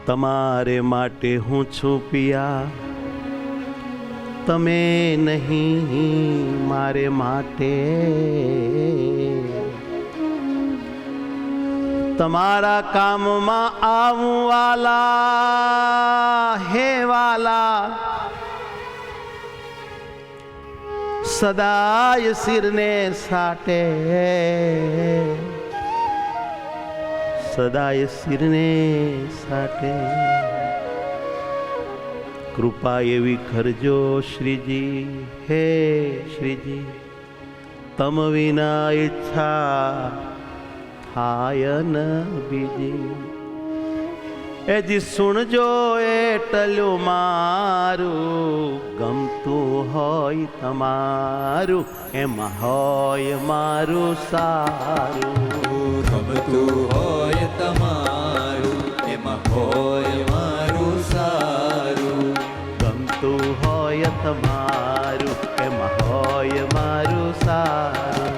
તમારે માટે હું છું પિયા, તમે નહીં મારે માટે. તમારા કામમાં આવું વાલા હે વાલા, સદાય શિરને સાટે, સદાય શિરને સાટે. કૃપા એવી કરજો શ્રીજી, હે શ્રીજી, તમ વિના ઈચ્છા થાય ન બીજી. એજી સુણજો એટલું મારું, ગમતું હોય તમારું, એમાં હોય મારું સારું. ગમતું હોય તમારું, એમાં હોય મારું સારું. ગમતું હોય તમારું, એમાં હોય મારું સારું.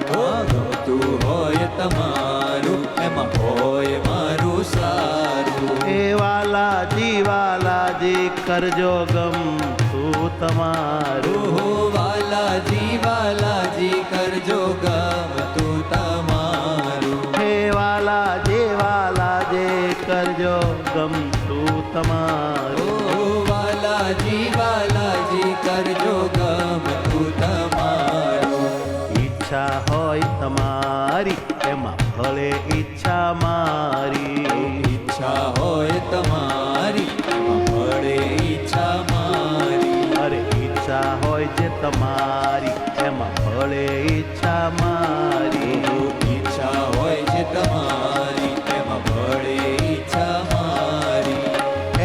ગમતું હોય તમારું, એમાં હોય મારું સારું. એ વાલાજી કરજો ગમતું તમારું. વાલાજી કરજો ગમતું તમારું. હે વાલાજી કરજો ગમતું તમારું. વાલાજી કરજો ગમતું તમારું. ઈચ્છા હોય તમારી, એમાં ભલે ઈચ્છા મારી. ઈચ્છા હોય તમારી, એમાં ભળે ઈચ્છા મારી. અરે ઈચ્છા હોય જે તમારી, એમાં ભલે ઈચ્છા મારી. ઈચ્છા હોય છે તમારી, એમાં ભળે ઈચ્છા મારી.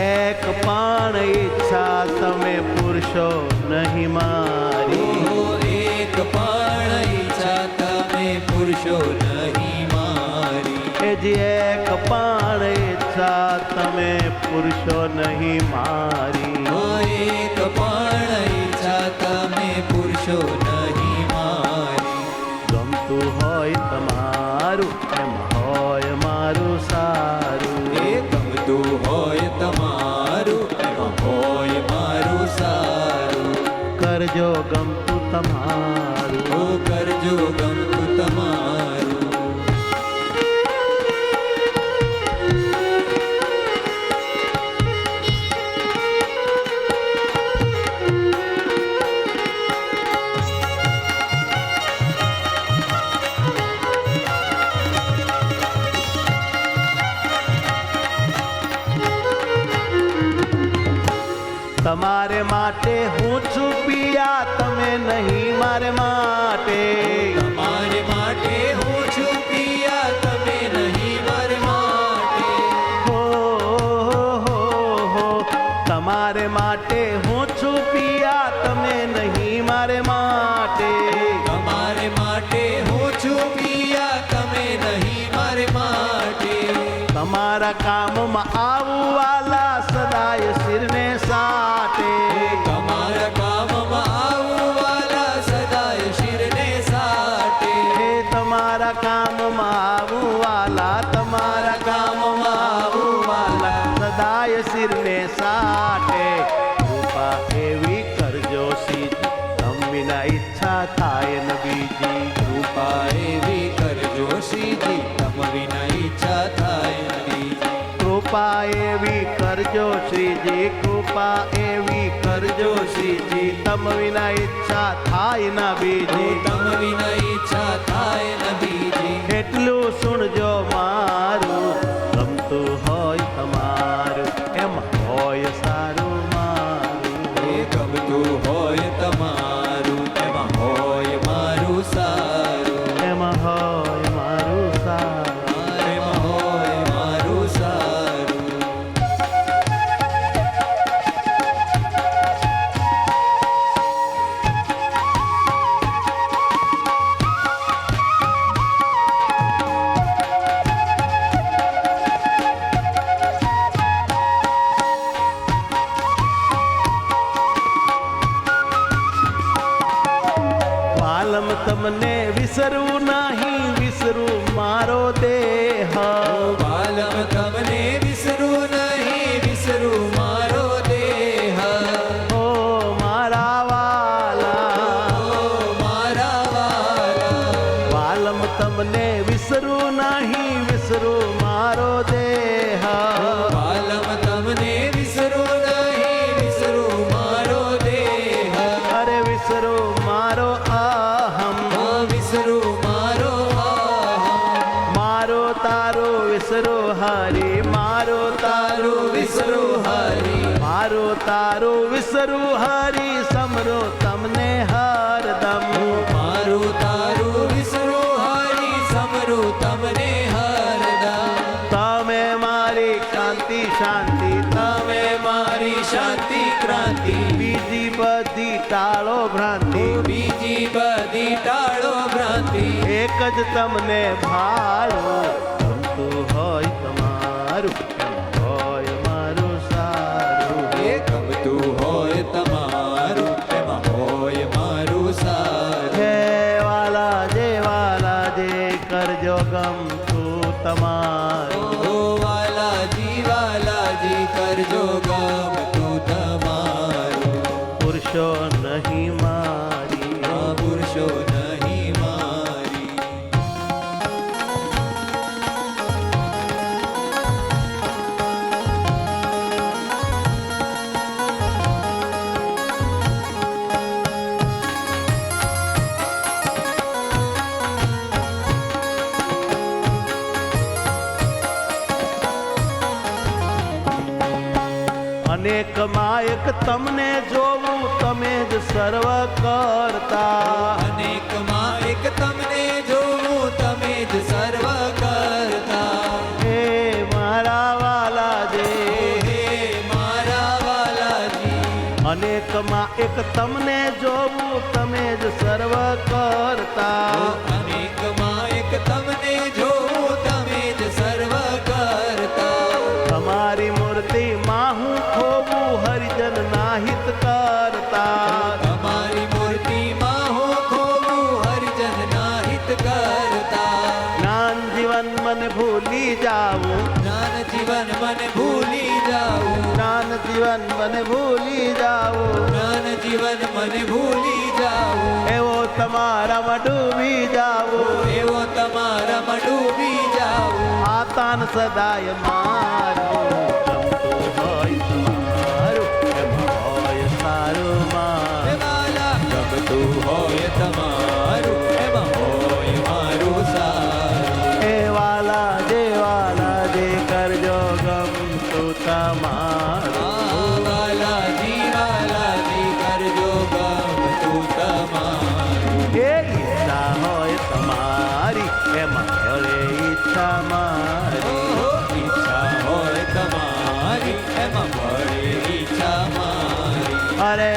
એક પણ ઈચ્છા તમે પૂરશો નહીં મારી. એક પણ ઈચ્છા તમે પૂરશો નહીં મારી. એ જે એક પણ ઈચ્છા તમે પૂરશો નહીં મારી. એક પણ ઈચ્છા તમે પૂરશો નહીં મારી. ગમતું હોય તમારું, એમાં હોય મારું સારું. એ ગમતું હોય તમારું, એમાં હોય મારું સારું. કરજો ગમતું તમારું. કરજો ગમતું તમારું. તમારે માટે હું છું પિયા, તમે નહીં મારે માટે. તમારે માટે હું છું પિયા, તમે નહીં મારે માટે. હો તમારે માટે હું છું પિયા, તમે નહીં મારે માટે. તમારે માટે હું છું પિયા, તમે નહીં મારે માટે. તમારા કામમાં આવું વાલા, સદાય શિરને સાટે. તમારા કામમાં આવું વાલા, સદાય શિરને સાટે. હે તમારા કામમાં આવું વાલા, તમારા કામમાં આવું વાલા, સદાય શિરને સાટે. કૃપા એવી કરજો શ્રીજી, તમ વિના ઈચ્છા થાય ન બીજી. કૃપા એવી કરજો શ્રીજી, તમ વિના ઈચ્છા થાય ન બીજી. કૃપા એવી કરજો શ્રીજી, કૃપા એવી કરજો શ્રીજી, તમ વિના ઈચ્છા થાય ન બીજી. તમ વિના ઈચ્છા થાય ન બીજી. એટલું સુણજો મારું, ગમતું હોય તમારું, એમાં હોય સારું મારું. એ ગમતું હોય તમારું, એમાં હોય મારું સારું. એમાં હોય મારું સારું. એમાં હોય મારું સારું. વાલમ તમને વિસરવું નહીં, વિસરું મારો દેહ. બાલમ તમને વિસરું નહીં, તારું વિસરું હરી સમરું તમને હરદમ મારું તારું વિસરું હરી સમરું તમને હરદમ તમે મારી કાંતિ શાંતિ તમે મારી શાંતિ ક્રાંતિ બીજી બધી ટાળો ભ્રાંતિ બીજી બધી ટાળો ભ્રાંતિ એક જ તમને ભાળું ગમતું હોય તમારું એમ હોય મારું સારું એ ગમતું હોય તમારું એમાં હોય મારું સારું હે વાલા જે કરજો ગમતું તમારું ઓ વાલાજી કરજો ગમતું તમારું પુરુષો નહીં મારી આ પુરુષો નહીં મારી અનેક માયક તમને જોવું તમે જ સર્વ કરતા અનેકમાં એક તમને જોવું તમે જ સર્વ કરતા હે મારા વાલા જે હે મારા વાલાજી અનેકમાં એક તમને જોવું તમે જ સર્વ કરતા અનેકમાં એક તમને જોવું તમે જ સર્વ કરતા તમારી મૂર્તિમાં હું ખોવું હરિજન ના હિત કરતા તમારી મૂર્તિમાં હું ખોવું હરિજન ના હિત કરતા જ્ઞાન જીવન મને ભૂલી જાવું જ્ઞાન જીવન મને ભૂલી જાવું જ્ઞાન જીવન મને ભૂલી જાવું જ્ઞાન જીવન મને ભૂલી જાવું એવો તમારામાં ડૂબી જાવું એવો તમારામાં ડૂબી જાવું આતાન સદાય મારું ગમતું હોય તમારું એમાં હોય સારું હે મારું વાલા ગમતું હોય તમારું એમાં હોય મારું સારું હે વાલા જે કરજો ગમતું તમારું વાલાજી કરજો ગમતું તમારું એ ઈચ્છા હોય તમારી એમાં ભલે ઈચ્છા મારી ઓહો, ઈચ્છા હોય તમારી એમાં ભળે ઈચ્છા મારી અરે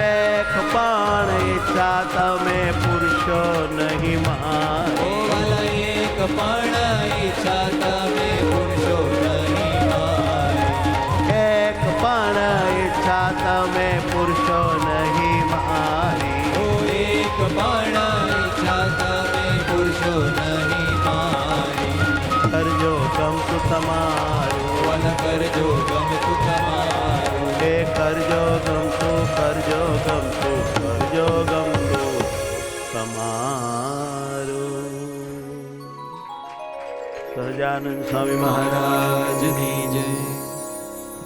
પણ ઈચ્છા તમે પુરુષો નહીં ઓ મારી વાલા એક પણ ઈચ્છા તમે પુરુષો નહીં મારી એક પણ ઈચ્છા તમે પુરુષો નહીં મારી ઓ એક પણ ઈચ્છા તમે પુરુષો નહીં મારી કરજો ગમતું તમારું વન કરજો ગમતું તમારું એ કરજો ગમતું તમારું સહજાનંદ સ્વામી મહારાજ મહારાજની જય